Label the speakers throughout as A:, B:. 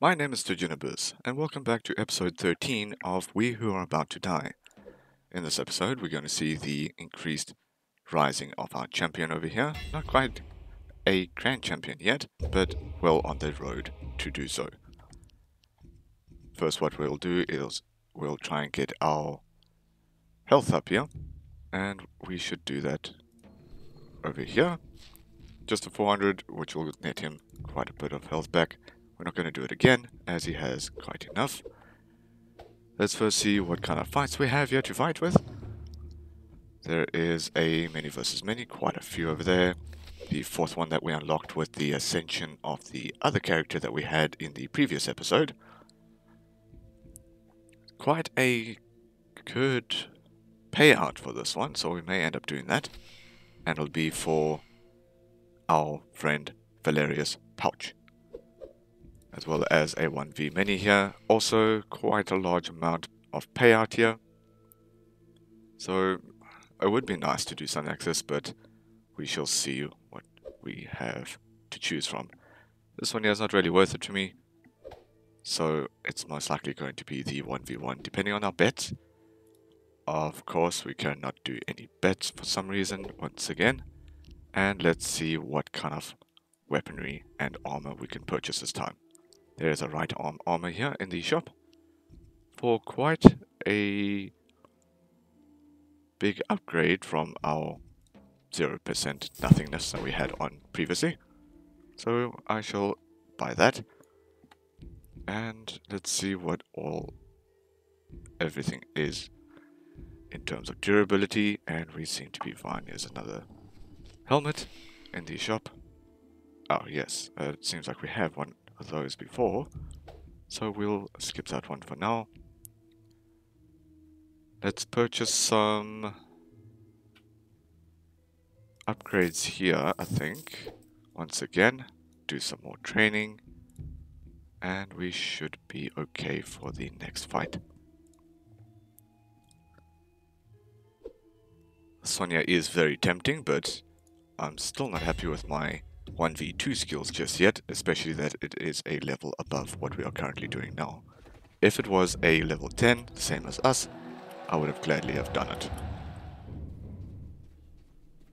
A: My name is Junibus, and welcome back to episode 13 of We Who Are About to Die. In this episode, we're going to see the increased rising of our champion over here. Not quite a grand champion yet, but well on the road to do so. First, what we'll do is we'll try and get our health up here, and we should do that over here. Just a 400, which will net him quite a bit of health back. We're not going to do it again, as he has quite enough. Let's first see what kind of fights we have here to fight with. There is a many versus many, quite a few over there. The fourth one that we unlocked with the ascension of the other character that we had in the previous episode. Quite a good payout for this one, so we may end up doing that. And it'll be for our friend Valerius Pouch, as well as a 1v many here. Also quite a large amount of payout here. So it would be nice to do something like this, but we shall see what we have to choose from. This one here is not really worth it to me, so it's most likely going to be the 1v1 depending on our bets. Of course, we cannot do any bets for some reason once again. And let's see what kind of weaponry and armor we can purchase this time. There is a right arm armor here in the shop for quite a big upgrade from our 0% nothingness that we had on previously. So I shall buy that. And let's see what everything is in terms of durability, and we seem to be fine. Here's another helmet in the shop. Oh yes, it seems like we have one of those before, so we'll skip that one for now. Let's purchase some upgrades here, I think. Once again, do some more training, and we should be okay for the next fight. Sonya is very tempting, but I'm still not happy with my 1v2 skills just yet, especially that it is a level above what we are currently doing now. If it was a level 10, same as us, I would have gladly have done it.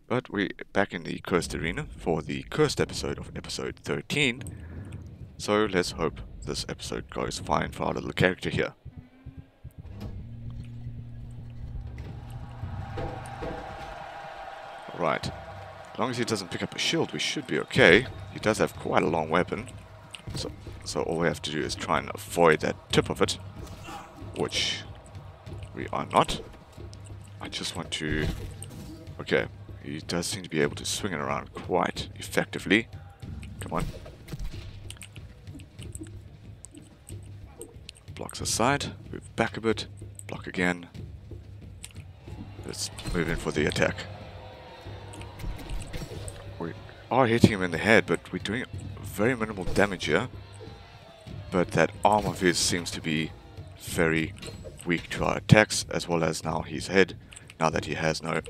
A: But we're back in the Cursed Arena for the Cursed episode of episode 13, so let's hope this episode goes fine for our little character here. Alright. As long as he doesn't pick up a shield, we should be okay. He does have quite a long weapon, so all we have to do is try and avoid that tip of it, which we are not. I just want to... Okay, he does seem to be able to swing it around quite effectively. Come on. Blocks aside, move back a bit, block again. Let's move in for the attack. We are hitting him in the head, but we're doing very minimal damage here. But that arm of his seems to be very weak to our attacks, as well as now his head, now that he has no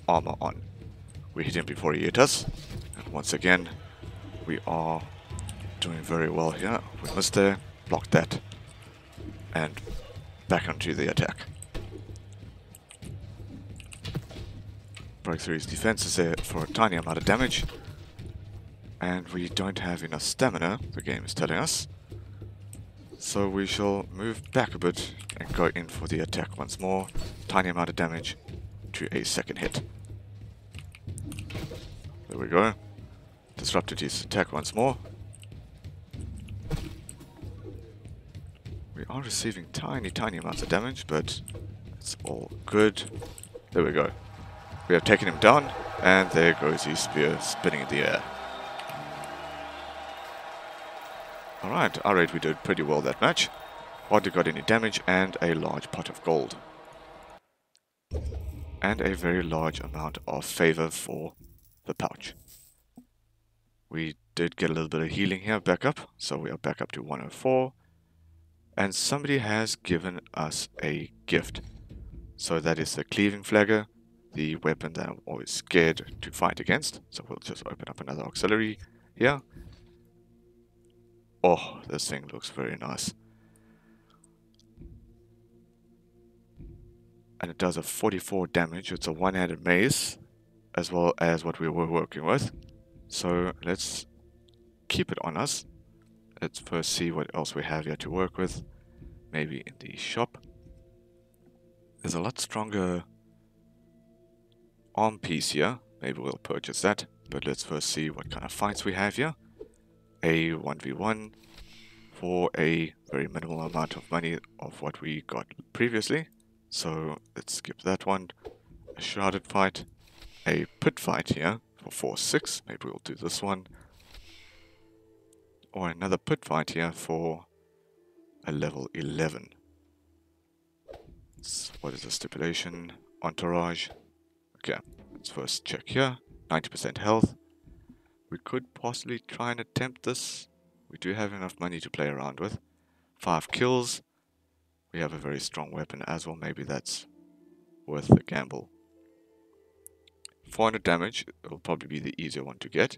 A: armor on. We hit him before he hit us, and once again, we are doing very well here. We missed there, blocked that, and back onto the attack. Broke through his defenses there for a tiny amount of damage, and we don't have enough stamina, the game is telling us. So we shall move back a bit and go in for the attack once more. Tiny amount of damage to a second hit. There we go. Disrupted his attack once more. We are receiving tiny amounts of damage, but it's all good. There we go. We have taken him down, and there goes his spear spinning in the air. Alright, alright, we did pretty well that match. Hardly got any damage, and a large pot of gold. And a very large amount of favor for the pouch. We did get a little bit of healing here, back up, so we are back up to 104. And somebody has given us a gift. So that is the cleaving flagger, the weapon that I'm always scared to fight against. So we'll just open up another auxiliary here. Oh, this thing looks very nice. And it does a 44 damage. It's a one-handed mace, as well as what we were working with. So let's keep it on us. Let's first see what else we have here to work with. Maybe in the shop. There's a lot stronger arm piece here. Maybe we'll purchase that. But let's first see what kind of fights we have here. A 1v1 for a very minimal amount of money of what we got previously. So let's skip that one. A shrouded fight. A pit fight here for 4-6. Maybe we'll do this one. Or another pit fight here for a level 11. What is the stipulation? Entourage. Okay, let's first check here. 90% health. We could possibly try and attempt this. We do have enough money to play around with. 5 kills. We have a very strong weapon as well. Maybe that's worth the gamble. 400 damage. It will probably be the easier one to get.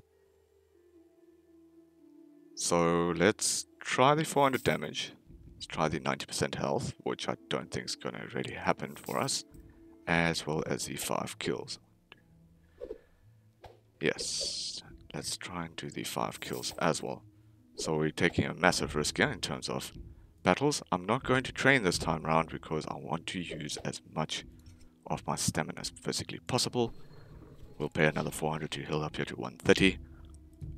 A: So let's try the 400 damage. Let's try the 90% health, which I don't think is going to really happen for us. As well as the 5 kills. Yes, let's try and do the 5 kills as well. So we're taking a massive risk here in terms of battles. I'm not going to train this time around because I want to use as much of my stamina as physically possible. We'll pay another 400 to heal up here to 130.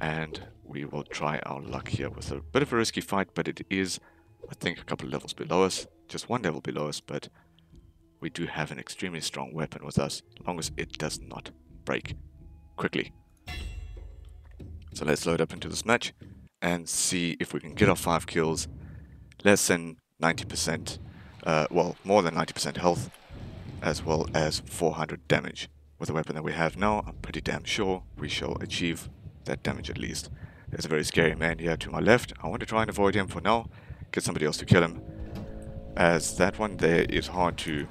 A: And we will try our luck here with a bit of a risky fight, but it is, I think, a couple of levels below us. Just one level below us, but we do have an extremely strong weapon with us, as long as it does not break quickly. So let's load up into this match and see if we can get our 5 kills, less than 90%, well, more than 90% health, as well as 400 damage. With the weapon that we have now, I'm pretty damn sure we shall achieve that damage at least. There's a very scary man here to my left. I want to try and avoid him for now, get somebody else to kill him, as that one there is hard to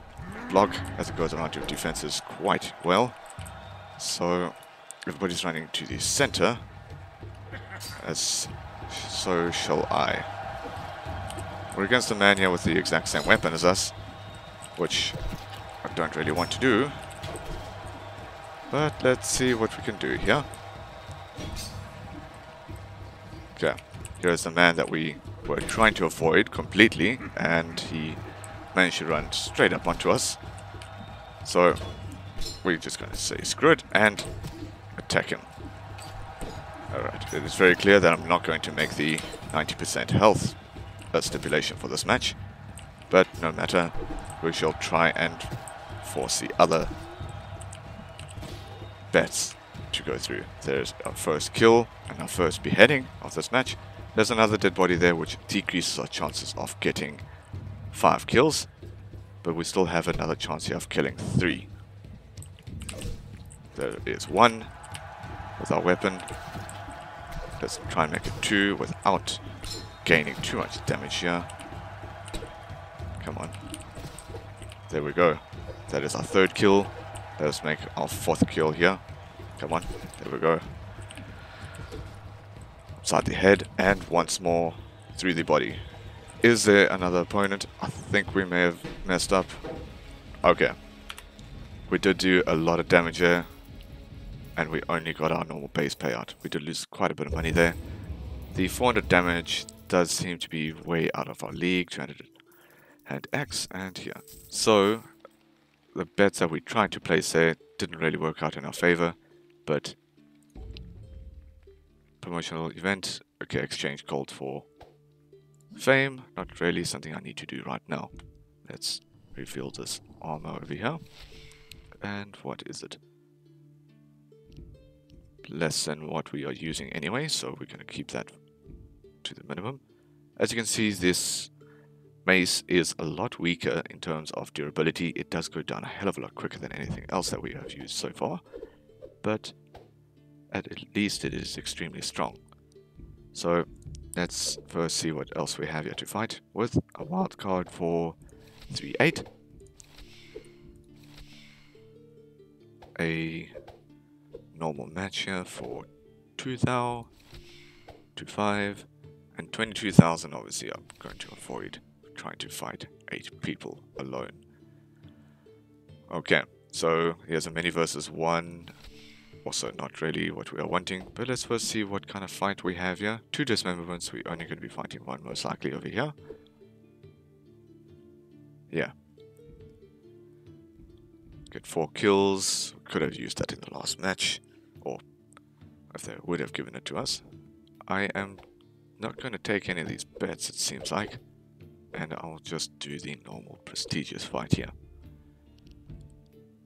A: block as it goes around your defenses quite well. So everybody's running to the center, as so shall I. We're against a man here with the exact same weapon as us, which I don't really want to do. But let's see what we can do here. Okay, here's the man that we were trying to avoid completely, and he managed to run straight up onto us. So we're just going to say screw it and attack him. Alright, it is very clear that I'm not going to make the 90% health stipulation for this match, but no matter, we shall try and force the other bets to go through. There's our first kill and our first beheading of this match. There's another dead body there, which decreases our chances of getting 5 kills, but we still have another chance here of killing 3. There is 1 with our weapon. Let's try and make it 2 without gaining too much damage here. Come on. There we go. That is our 3rd kill. Let's make our 4th kill here. Come on. There we go. Inside the head and once more through the body. Is there another opponent? I think we may have messed up. Okay. We did do a lot of damage there, and we only got our normal base payout. We did lose quite a bit of money there. The 400 damage does seem to be way out of our league. 200 and X and here. So the bets that we tried to place there didn't really work out in our favor, but promotional event, okay, exchange gold for fame, not really something I need to do right now. Let's reveal this armor over here. And what is it? Less than what we are using anyway, so we're going to keep that to the minimum. As you can see, this mace is a lot weaker in terms of durability. It does go down a hell of a lot quicker than anything else that we have used so far, but at least it is extremely strong. So let's first see what else we have here to fight with. A wild card for 3-8. A normal match here for 2,000, 2-5, And 22,000, obviously, I'm going to avoid trying to fight 8 people alone. Okay, so here's a many versus 1. Also not really what we are wanting, but let's first see what kind of fight we have here. 2 dismemberments, we're only going to be fighting 1 most likely over here. Yeah. Get 4 kills. Could have used that in the last match, or if they would have given it to us. I am not going to take any of these bets, it seems like, and I'll just do the normal prestigious fight here.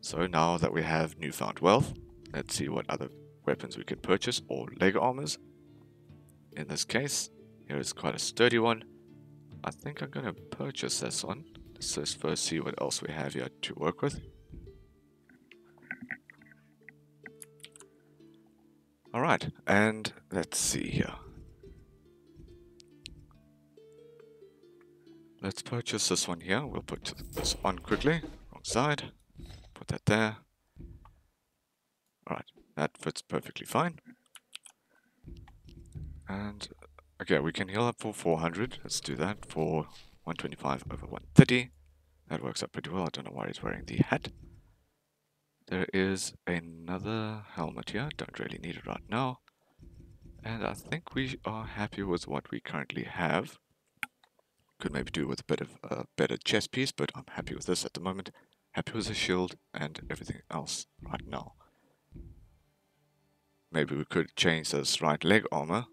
A: So now that we have newfound wealth, let's see what other weapons we can purchase, or leg armors. In this case, here is quite a sturdy one. I think I'm going to purchase this one. Let's just first see what else we have here to work with. Alright, and let's see here. Let's purchase this one here. We'll put this on quickly. Wrong side. Put that there. Alright, that fits perfectly fine. And, okay, we can heal up for 400. Let's do that for 125 over 130. That works out pretty well. I don't know why he's wearing the hat. There is another helmet here. Don't really need it right now. And I think we are happy with what we currently have. Could maybe do with a bit of a better chest piece, but I'm happy with this at the moment. Happy with the shield and everything else right now. Maybe we could change this right leg armor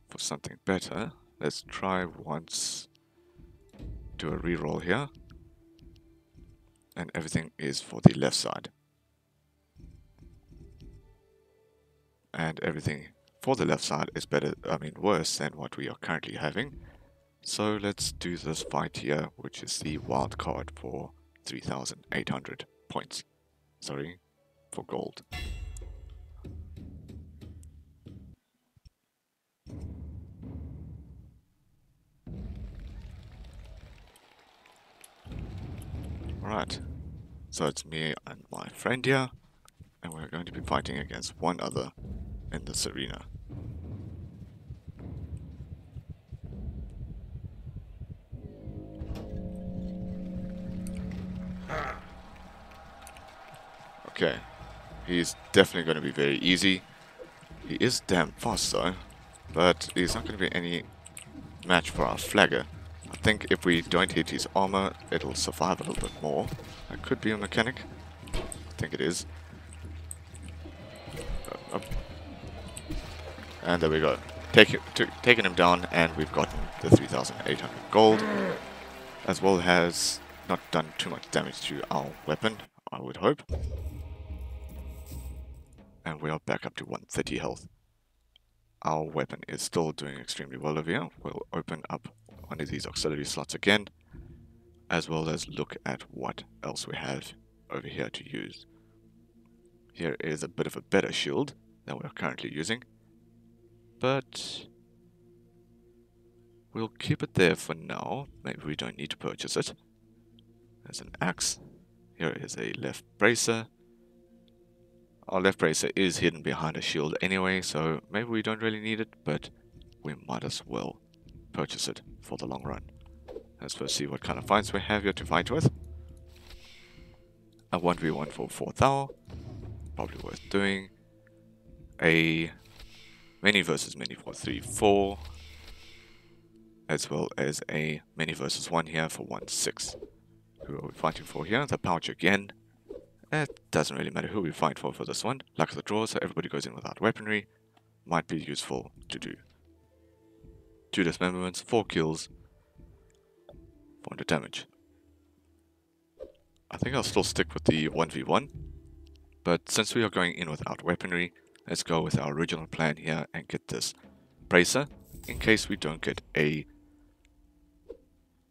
A: for something better. Let's try once. Do a reroll here. And everything is for the left side. And everything for the left side is better, worse than what we are currently having. So let's do this fight here, which is the wild card for 3,800 points. Sorry, for gold. Alright, so it's me and my friend here, and we're going to be fighting against one other in this arena. Okay, he's definitely going to be very easy. He is damn fast though, but he's not going to be any match for our flagger. I think if we don't hit his armor, it'll survive a little bit more. That could be a mechanic. I think it is. And there we go. Taking him down, and we've gotten the 3,800 gold, as well as not done too much damage to our weapon, I would hope. And we are back up to 130 health. Our weapon is still doing extremely well over here. We'll open up one of these auxiliary slots again, as well as look at what else we have over here to use. Here is a bit of a better shield than we're currently using, but we'll keep it there for now. Maybe we don't need to purchase it. There's an axe. Here is a left bracer. Our left bracer is hidden behind a shield anyway, so maybe we don't really need it, but we might as well purchase it for the long run. Let's first see what kind of fights we have here to fight with. A 1v1 for 4th hour, probably worth doing. A many versus many for 3-4, as well as a many versus 1 here for 1-6. Who are we fighting for here? The pouch again. It doesn't really matter who we fight for this one. Luck of the draw, so everybody goes in without weaponry. Might be useful to do. 2 dismemberments, 4 kills, 400 damage. I think I'll still stick with the 1v1, but since we are going in without weaponry, let's go with our original plan here and get this bracer, in case we don't get a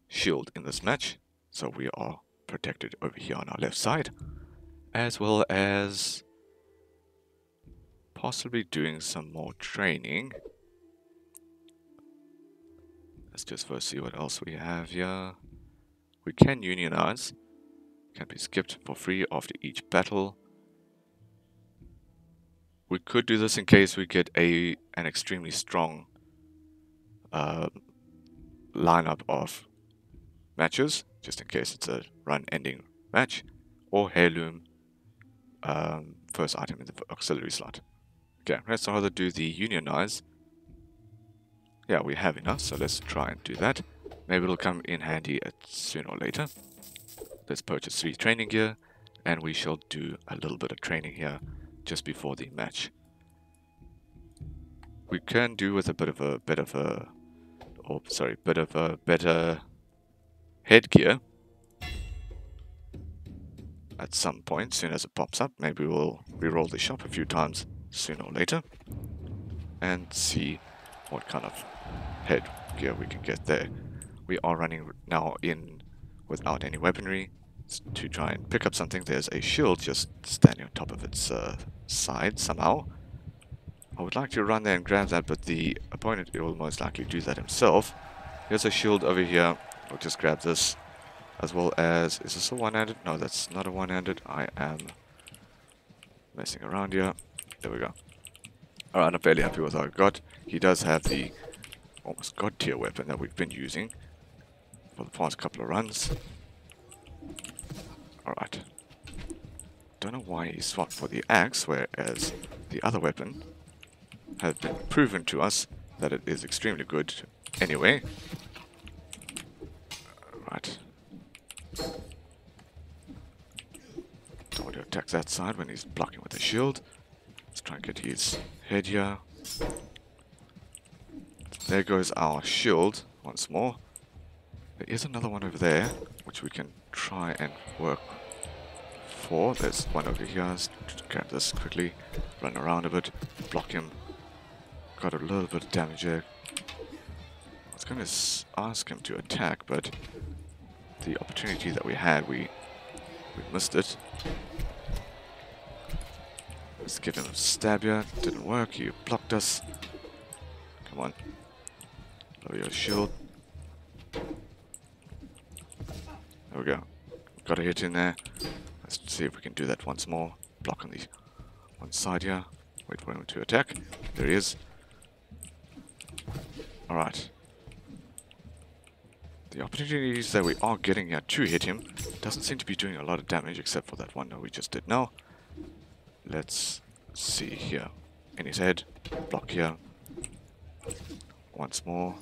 A: shield in this match, so we are protected over here on our left side, as well as possibly doing some more training. Let's just first see what else we have here. We can unionize. Can be skipped for free after each battle. We could do this in case we get an extremely strong lineup of matches, just in case it's a run-ending match, or heirloom first item in the auxiliary slot. Okay, let's rather do the unionize. Yeah, we have enough, so let's try and do that. Maybe it'll come in handy sooner or later. Let's purchase 3 training gear, and we shall do a little bit of training here just before the match. We can do with a bit of a better headgear at some point, soon as it pops up. Maybe we'll reroll the shop a few times sooner or later and see what kind of headgear we can get there. We are running now in without any weaponry to try and pick up something. There's a shield just standing on top of its side somehow. I would like to run there and grab that, but the opponent will most likely do that himself. Here's a shield over here. We'll just grab this, as well as... Is this a one-handed? No, that's not a one-handed. I am messing around here. There we go. Alright, I'm fairly happy with what I've got. He does have the almost god tier weapon that we've been using for the past couple of runs. Alright. Don't know why he swapped for the axe, whereas the other weapon has been proven to us that it is extremely good anyway. Right. Don't want to attack that side when he's blocking with the shield. Let's try and get his head here. There goes our shield once more. There is another one over there, which we can try and work for. There's one over here. Let's grab this quickly. Run around a bit. Block him. Got a little bit of damage there. I was going to ask him to attack, but the opportunity that we had, we missed it. Let's give him a stab here. Didn't work. He blocked us. Come on. Lower your shield. There we go. Got a hit in there. Let's see if we can do that once more. Block on the one side here. Wait for him to attack. There he is. Alright. The opportunities that we are getting here to hit him doesn't seem to be doing a lot of damage, except for that one that we just did now. Let's see here. In his head. Block here. Once more.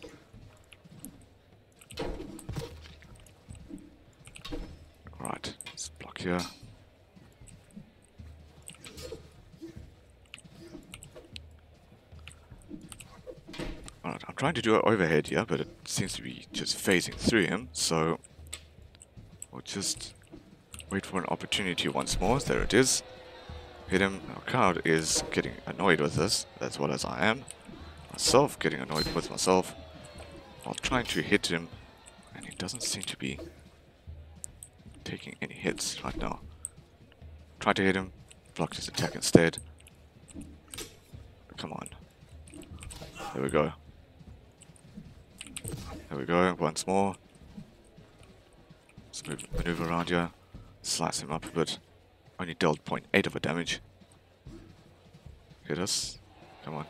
A: Alright. Let's block here. Alright, I'm trying to do an overhead here, but it seems to be just phasing through him, so we'll just wait for an opportunity once more. There it is. Hit him. Our crowd is getting annoyed with this, as well as I am. Myself getting annoyed with myself while trying to hit him, and he doesn't seem to be taking any hits right now. Tried to hit him, blocked his attack instead. Come on. There we go. There we go, once more. Let's maneuver around here. Slice him up a bit. Only dealt 0.8 of a damage. Hit us. Come on.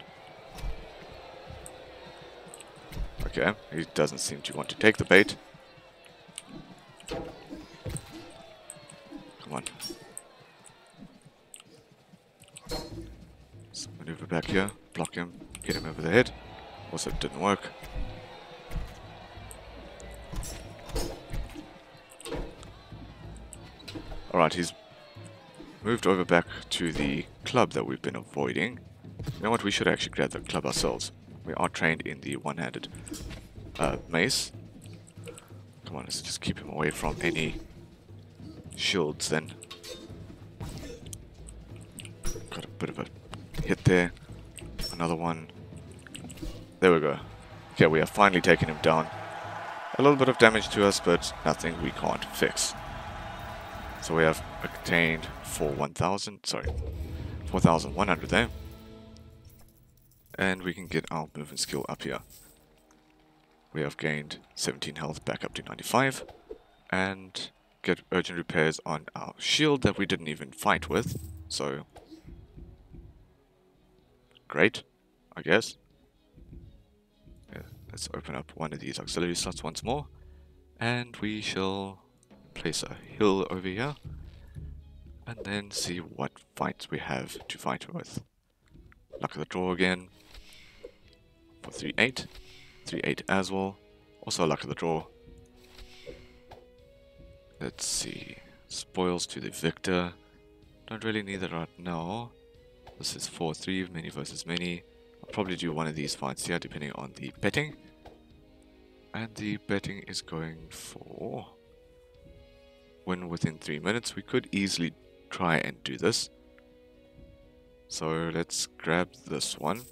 A: Okay, he doesn't seem to want to take the bait. Come on. Let's maneuver back here. Block him. Hit him over the head. Also, it didn't work. Alright, he's moved over back to the club that we've been avoiding. You know what, we should actually grab the club ourselves. We are trained in the one-handed mace. Come on, let's just keep him away from any shields then. Got a bit of a hit there. Another one. There we go. Okay, we have finally taken him down. A little bit of damage to us, but nothing we can't fix. So we have attained for 4,100 there. And we can get our movement skill up here. We have gained 17 health back up to 95. And get urgent repairs on our shield that we didn't even fight with. So, great, I guess. Yeah, Let's open up one of these auxiliary slots once more. And we shall place a hill over here. And then see what fights we have to fight with. Luck of the draw again. For 3-8. 3-8 as well. Also luck of the draw. Let's see. Spoils to the victor. Don't really need that right now. This is 4-3, many versus many. I'll probably do one of these fights here depending on the betting. And the betting is going for win within 3 minutes. We could easily try and do this. So let's grab this one.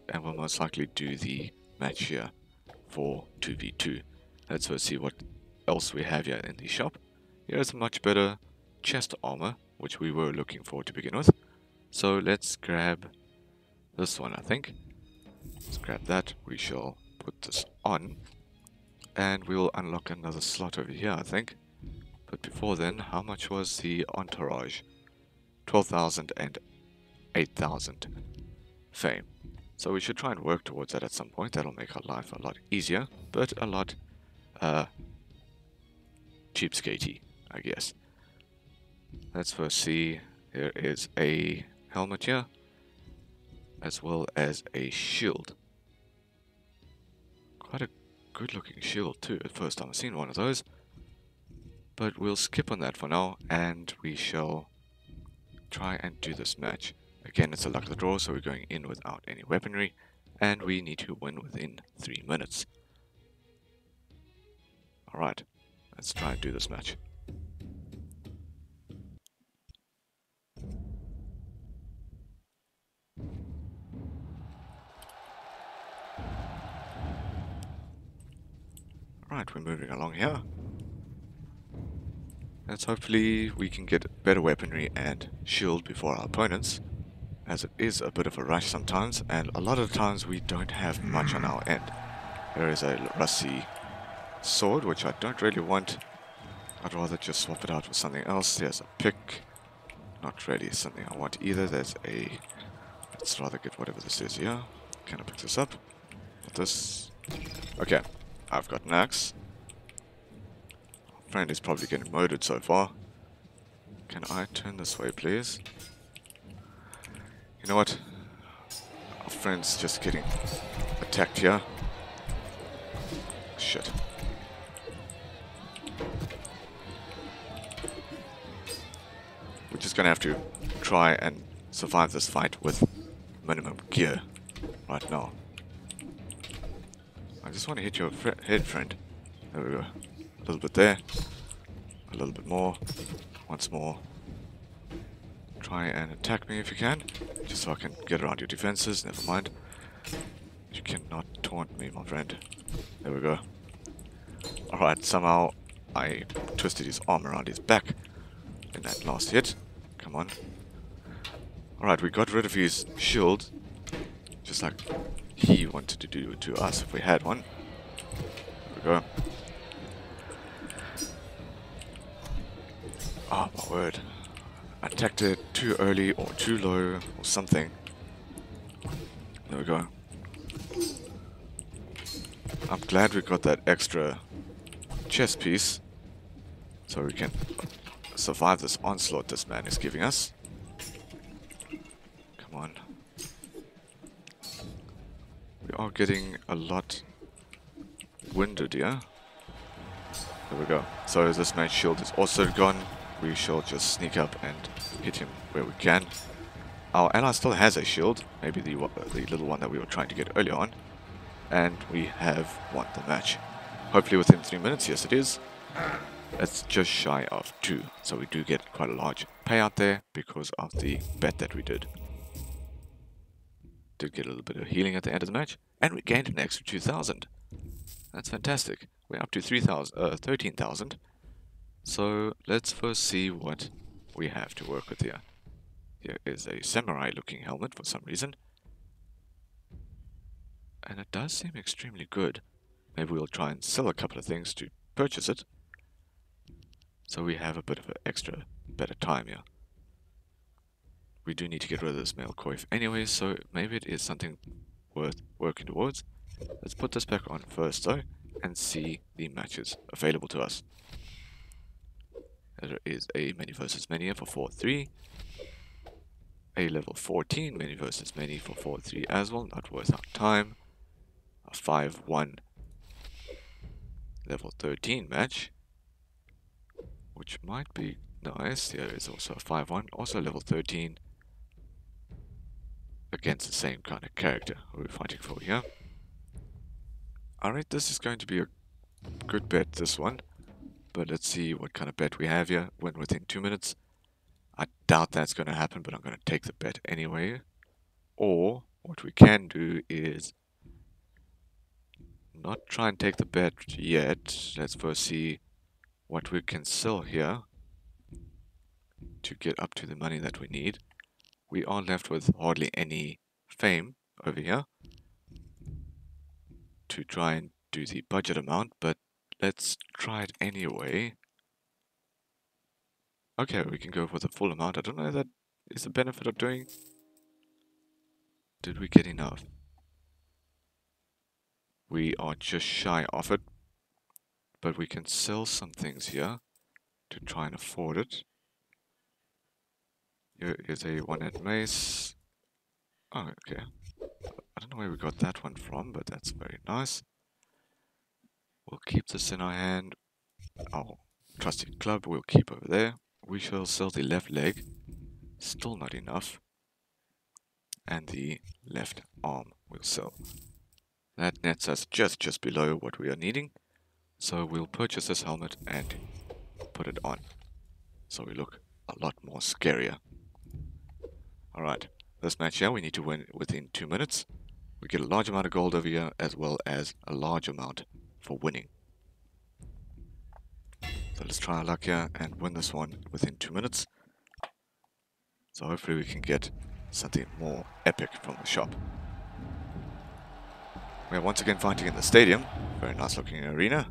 A: And we'll most likely do the match here for 2v2. Let's first see what else we have here in the shop. Here's a much better chest armor, which we were looking for to begin with. So let's grab this one, I think. Let's grab that. We shall put this on. And we'll unlock another slot over here, I think. But before then, how much was the entourage? 12,000 and 8,000 fame. So we should try and work towards that at some point. That'll make our life a lot easier, but a lot cheapskatey, I guess. Let's first see. There is a helmet here, as well as a shield. Quite a good looking shield too. At first time I've seen one of those. But we'll skip on that for now, and we shall try and do this match. Again, it's a luck of the draw, so we're going in without any weaponry, and we need to win within 3 minutes. Alright, let's try and do this match. Alright, we're moving along here. Let's hopefully we can get better weaponry and shield before our opponents, as it is a bit of a rush sometimes, and a lot of the times we don't have much on our end. There is a rusty sword, which I don't really want. I'd rather just swap it out with something else. There's a pick. Not really something I want either. There's a... Let's rather get whatever this is here. Can I pick this up? This... Okay, I've got an axe. Friend is probably getting murdered so far. Can I turn this way, please? You know what? Our friend's just getting attacked here. Shit. We're just gonna have to try and survive this fight with minimum gear right now. I just want to hit your head, friend. There we go. A little bit there. A little bit more. Once more. Try and attack me if you can. Just so I can get around your defenses. Never mind. You cannot taunt me, my friend. There we go. Alright, somehow I twisted his arm around his back in that last hit. Come on. Alright, we got rid of his shield. Just like he wanted to do to us if we had one. There we go. Oh my word. I attacked it too early or too low or something. There we go. I'm glad we got that extra chest piece so we can survive this onslaught this man is giving us. Come on. We are getting a lot winded here. There we go. So this man's shield is also gone. We shall just sneak up and hit him where we can. Our ally still has a shield, maybe the little one that we were trying to get earlier on. And we have won the match. Hopefully within 3 minutes, yes it is. It's just shy of 2, so we do get quite a large payout there because of the bet that we did. Did get a little bit of healing at the end of the match, and we gained an extra 2,000. That's fantastic. We're up to 13,000. So let's first see what we have to work with here. Here is a samurai looking helmet for some reason. And it does seem extremely good. Maybe we'll try and sell a couple of things to purchase it. So we have a bit of an extra, better time here. We do need to get rid of this male coif anyway, so maybe it is something worth working towards. Let's put this back on first though, and see the matches available to us. There is a many versus many for 4-3. A level 14 many versus many for 4-3 as well, not worth our time. A 5-1 level 13 match, which might be nice. There is also a 5-1, also level 13, against the same kind of character we're fighting for here. Alright, this is going to be a good bet, this one. But let's see what kind of bet we have here. Win within 2 minutes. I doubt that's going to happen, but I'm going to take the bet anyway. Or, what we can do is not try and take the bet yet. Let's first see what we can sell here to get up to the money that we need. We are left with hardly any fame over here to try and do the budget amount, but let's try it anyway. Okay, we can go for the full amount. I don't know if that is the benefit of doing. Did we get enough? We are just shy of it, but we can sell some things here to try and afford it. Here is a one-hand mace. Oh, okay. I don't know where we got that one from, but that's very nice. We'll keep this in our hand. Our trusty club we'll keep over there. We shall sell the left leg. Still not enough. And the left arm we'll sell. That nets us just below what we are needing. So we'll purchase this helmet and put it on. So we look a lot more scarier. Alright, this match here we need to win within 2 minutes. We get a large amount of gold over here as well as a large amount for winning. So let's try our luck here and win this one within 2 minutes. So hopefully we can get something more epic from the shop. We are once again fighting in the stadium. Very nice looking arena.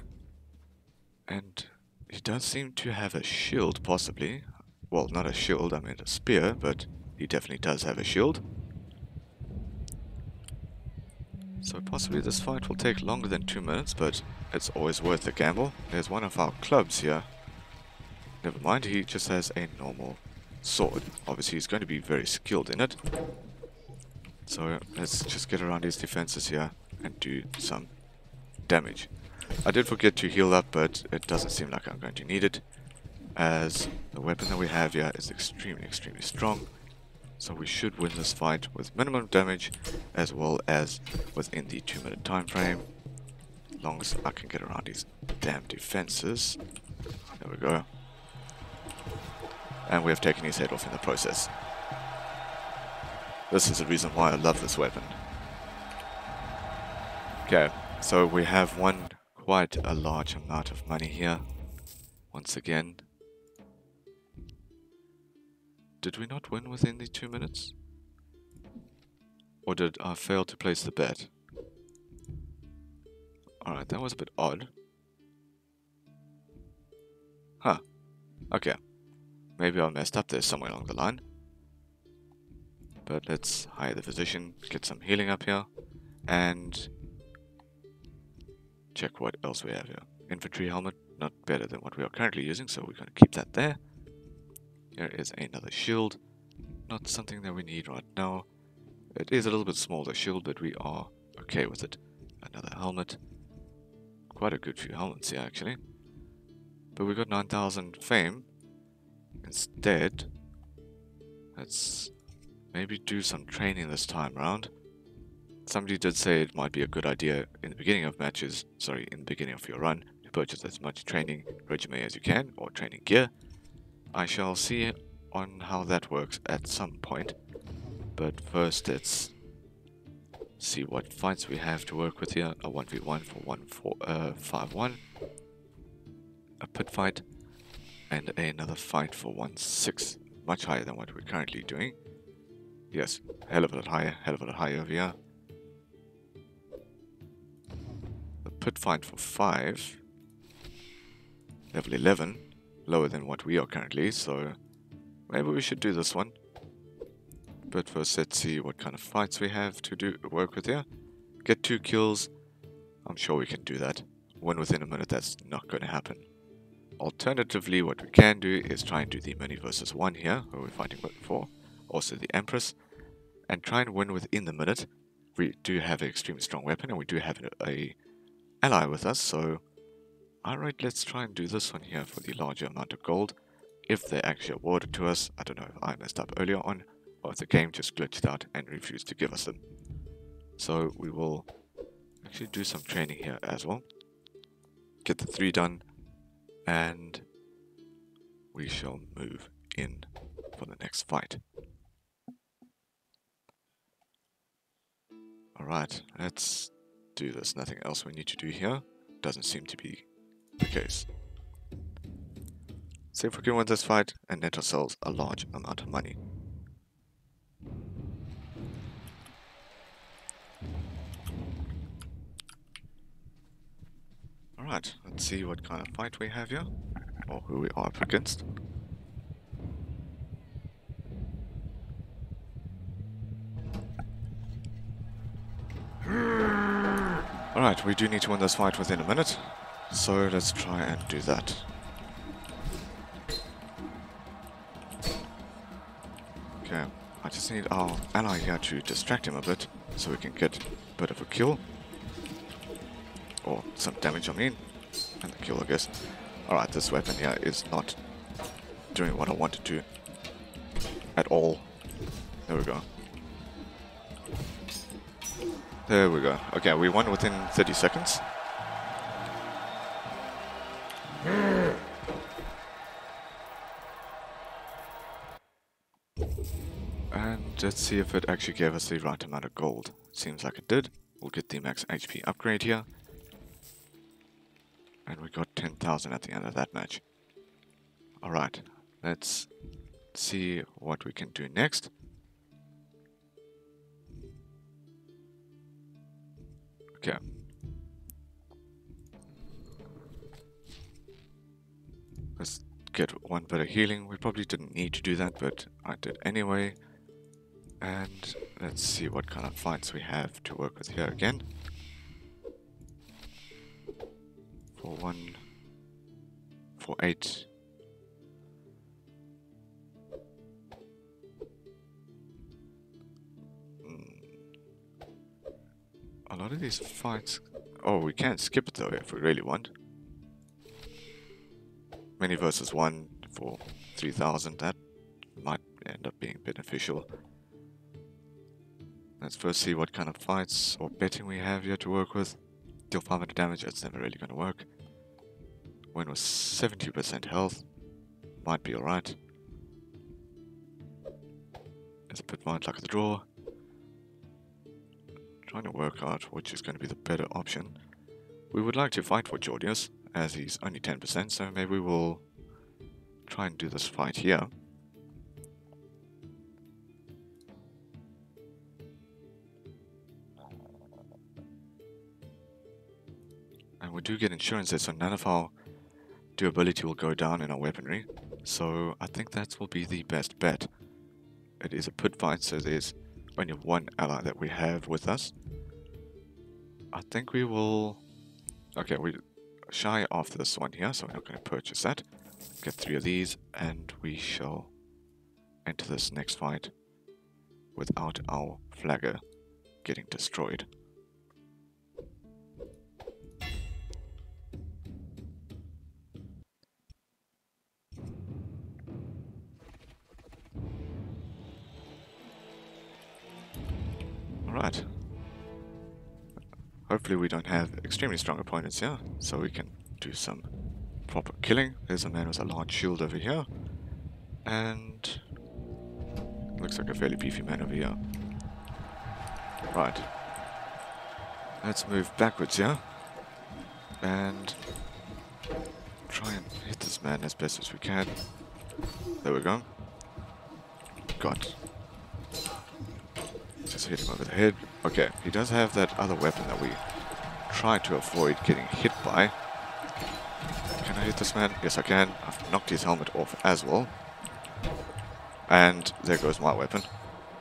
A: And he does seem to have a shield possibly. Well, not a shield, I mean a spear, but he definitely does have a shield. So possibly this fight will take longer than 2 minutes, but it's always worth the gamble. There's one of our clubs here. Never mind, he just has a normal sword. Obviously he's going to be very skilled in it. So let's just get around his defenses here and do some damage. I did forget to heal up, but it doesn't seem like I'm going to need it, as the weapon that we have here is extremely strong. So we should win this fight with minimum damage as well as within the 2 minute time frame. As long as I can get around these damn defenses. There we go. And we have taken his head off in the process. This is the reason why I love this weapon. Okay, so we have won quite a large amount of money here. Once again. Did we not win within the 2 minutes? Or did I fail to place the bet? Alright, that was a bit odd. Huh. Okay. Maybe I messed up there somewhere along the line. But let's hire the physician, get some healing up here, and check what else we have here. Infantry helmet, not better than what we are currently using, so we're going to keep that there. Here is another shield, not something that we need right now. It is a little bit small, the shield, but we are okay with it. Another helmet. Quite a good few helmets here, actually. But we got 9,000 fame. Instead, let's maybe do some training this time around. Somebody did say it might be a good idea in the beginning of matches, sorry, in the beginning of your run, to purchase as much training regimen as you can, or training gear. I shall see on how that works at some point. But first, let's see what fights we have to work with here. A 1v1 for 5-1. A pit fight. And another fight for 1-6. Much higher than what we're currently doing. Yes, hell of a lot higher over here. The pit fight for 5. Level 11. Lower than what we are currently, so maybe we should do this one. But first let's see what kind of fights we have to work with here. get 2 kills. I'm sure we can do that. Win within a minute, that's not going to happen. Alternatively, what we can do is try and do the mini versus 1 here, where we're fighting for. Also the Empress. And try and win within the minute. We do have an extremely strong weapon, and we do have a ally with us, so alright, let's try and do this one here for the larger amount of gold. If they actually award it to us, I don't know if I messed up earlier on, or if the game just glitched out and refused to give us them. So we will actually do some training here as well. Get the 3 done, and we shall move in for the next fight. Alright, let's do this. Nothing else we need to do here. Doesn't seem to be the case. See if we can win this fight and net ourselves a large amount of money. Alright, let's see what kind of fight we have here, or who we are up against. Alright, we do need to win this fight within a minute, so let's try and do that. Okay, I just need our ally here to distract him a bit, so we can get a bit of a kill. Or some damage, I mean. And the kill, I guess. Alright, this weapon here is not doing what I want it to. At all. There we go. There we go. Okay, we won within 30 seconds. And let's see if it actually gave us the right amount of gold. Seems like it did. We'll get the max HP upgrade here. And we got 10,000 at the end of that match. Alright, let's see what we can do next. Okay. Let's get one bit of healing. We probably didn't need to do that, but I did anyway. And let's see what kind of fights we have to work with here again. For 8. A lot of these fights... Oh, we can skip it though if we really want. Many versus 1 for 3,000, that might end up being beneficial. Let's first see what kind of fights or betting we have here to work with. Deal 500 damage, that's never really going to work. Win with 70% health, might be alright. It's a bit mind luck of the draw. Trying to work out which is going to be the better option. We would like to fight for Jordius, as he's only 10%, so maybe we'll try and do this fight here. And we do get insurance, so none of our durability will go down in our weaponry. So I think that will be the best bet. It is a pit fight, so there's only one ally that we have with us. I think we will... Okay, we shy after this one here, so we're not going to purchase that. Get 3 of these, and we shall enter this next fight without our flagger getting destroyed. Alright. Hopefully we don't have extremely strong opponents here, so we can do some proper killing. There's a man with a large shield over here. And... looks like a fairly beefy man over here. Right. Let's move backwards here. And... try and hit this man as best as we can. There we go. God. Just hit him over the head. Okay, he does have that other weapon that we try to avoid getting hit by. Can I hit this man? Yes, I can. I've knocked his helmet off as well. And there goes my weapon.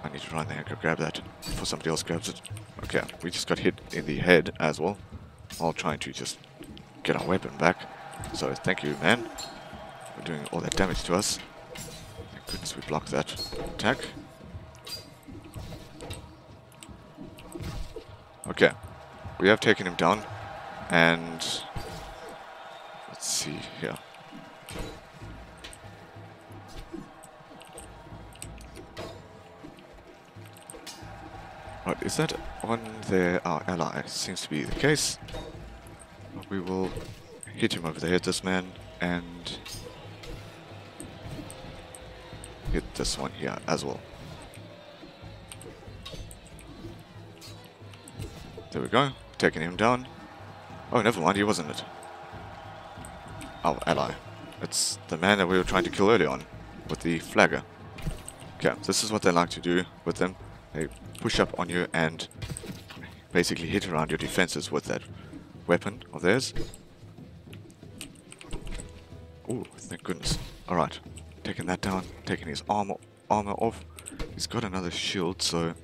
A: I need to run there and go grab that before somebody else grabs it. Okay, we just got hit in the head as well, while trying to just get our weapon back. So thank you, man, for doing all that damage to us. Thank goodness we blocked that attack. Okay, we have taken him down, and let's see here. Right, is that on there? Our ally seems to be the case. We will hit him over the head, this man, and hit this one here as well. There we go, taking him down. Oh, never mind, he wasn't it. Our ally. It's the man that we were trying to kill early on with the flagger. Okay, this is what they like to do with them. They push up on you and basically hit around your defenses with that weapon of theirs. Oh, thank goodness. Alright, taking that down, taking his armor off. He's got another shield, so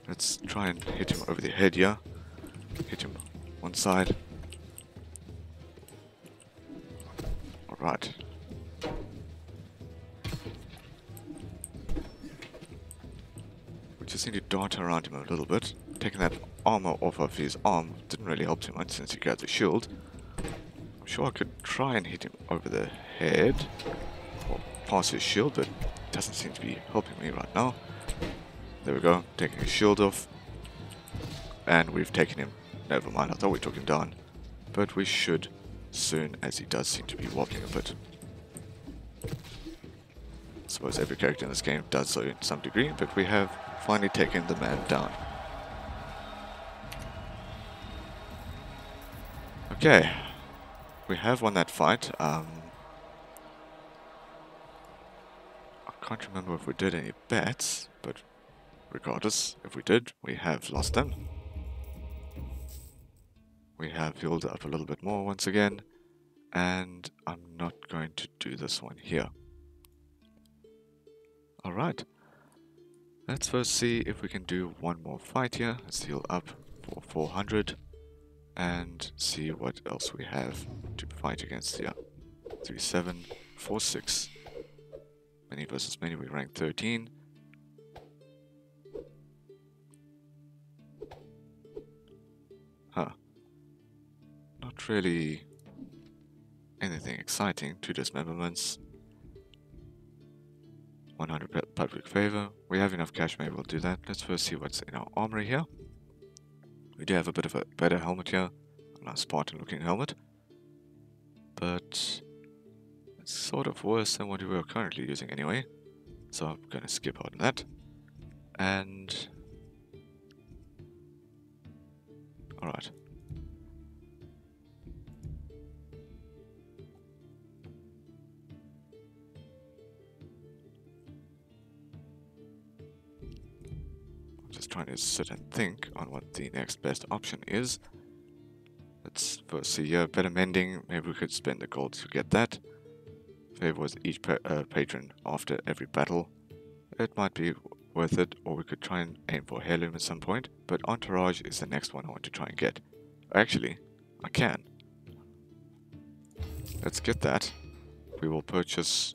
A: let's try and hit him over the head here. Hit him one side. Alright. We just need to dart around him a little bit. Taking that armor off of his arm didn't really help too much since he grabbed the shield. I'm sure I could try and hit him over the head or past his shield, but it doesn't seem to be helping me right now. There we go, taking his shield off. And we've taken him. Never mind, I thought we took him down. But we should soon, as he does seem to be wobbling a bit. I suppose every character in this game does so in some degree, but we have finally taken the man down. Okay, we have won that fight. I can't remember if we did any bets, but regardless, if we did, we have lost them. We have healed up a little bit more once again, and I'm not going to do this one here. Alright, let's first see if we can do one more fight here. Let's heal up for 400 and see what else we have to fight against here. 3-7, 4-6. Many versus many, we rank 13. Huh. Not really anything exciting. 2 dismemberments. 100 public favor. We have enough cash, maybe we'll do that. Let's first see what's in our armory here. We do have a bit of a better helmet here. A nice Spartan looking helmet. But it's sort of worse than what we are currently using anyway. So I'm going to skip on that. And alright. Just trying to sit and think on what the next best option is. Let's first see here, better mending. Maybe we could spend the gold to get that. Favors each patron after every battle. It might be worth it, or we could try and aim for heirloom at some point. But entourage is the next one I want to try and get. Actually, I can. Let's get that. We will purchase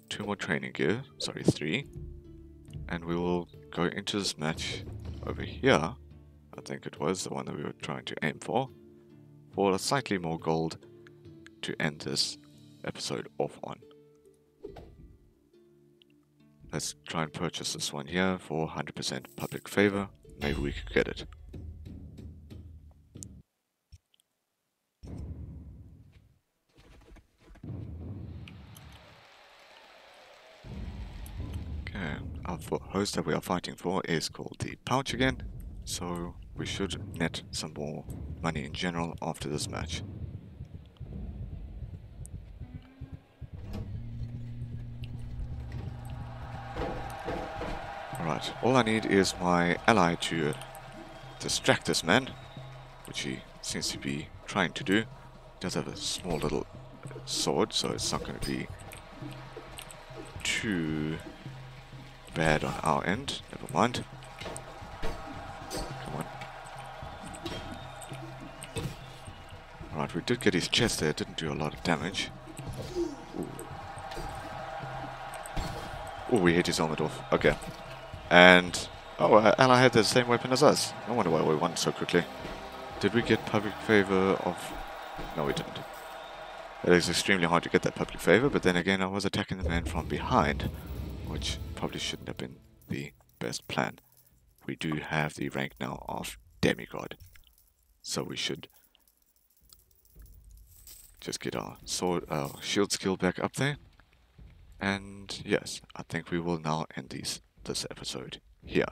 A: 2 more training gear, sorry 3. And we will go into this match over here, I think it was the one that we were trying to aim for slightly more gold to end this episode off on. Let's try and purchase this one here for 100% public favor. Maybe we could get it. Okay, our host that we are fighting for is called the Pouch again, so we should net some more money in general after this match. Alright, all I need is my ally to distract this man, which he seems to be trying to do. He does have a small little sword, so it's not going to be too bad on our end. Never mind. Come on. Alright, we did get his chest there. It didn't do a lot of damage. Ooh, we hit his helmet off. Okay. And... oh, ally had the same weapon as us. No wonder why we won so quickly. Did we get public favor of... no, we didn't. It is extremely hard to get that public favor, but then again, I was attacking the man from behind, which probably shouldn't have been the best plan. We do have the rank now of Demigod, so we should just get our sword, shield skill back up there. And yes, I think we will now end this episode here.